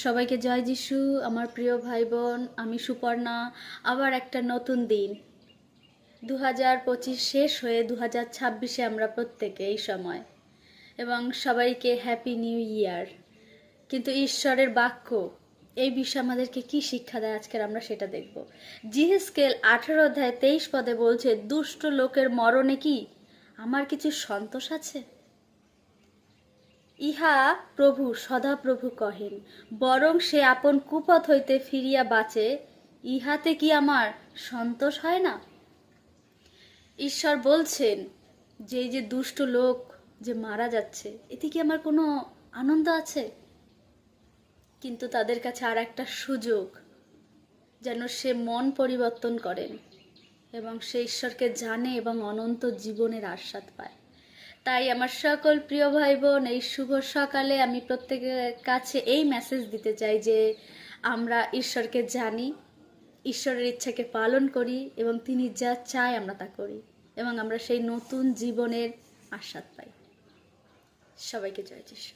সবাইকে জয় যিশু। আমার প্রিয় ভাই বোন, আমি সুপর্ণা। আবার একটা নতুন দিন, 2025 শেষ হয়ে 2026-এ আমরা প্রত্যেকে এই সময়, এবং সবাইকে হ্যাপি নিউ ইয়ার। কিন্তু ঈশ্বরের বাক্য এই বিষয়ে আমাদেরকে কি শিক্ষা দেয়, আজকের আমরা সেটা দেখব। জিহেজকেল 18 অধ্যায় 23 পদে বলছে, দুষ্ট লোকের মরণে কি আমার কিছু সন্তোষ আছে? ইহা প্রভু সদাপ্রভু কহেন, বরং সে আপন কুপথ হইতে ফিরিয়া বাঁচে, ইহাতে কি আমার সন্তোষ হয় না? ঈশ্বর বলছেন যে এই যে দুষ্ট লোক যে মারা যাচ্ছে, এতে কি আমার কোনো আনন্দ আছে? কিন্তু তাদের কাছে আর একটা সুযোগ, যেন সে মন পরিবর্তন করেন এবং সে ঈশ্বরকে জানে এবং অনন্ত জীবনের আস্বাদ পায়। তাই আমার সকল প্রিয় ভাই বোন, এই শুভ সকালে আমি প্রত্যেকের কাছে এই মেসেজ দিতে চাই যে আমরা ঈশ্বরকে জানি, ঈশ্বরের ইচ্ছাকে পালন করি এবং তিনি যা চায় আমরা তা করি, এবং আমরা সেই নতুন জীবনের আস্বাদ পাই। সবাইকে জয় যিশু।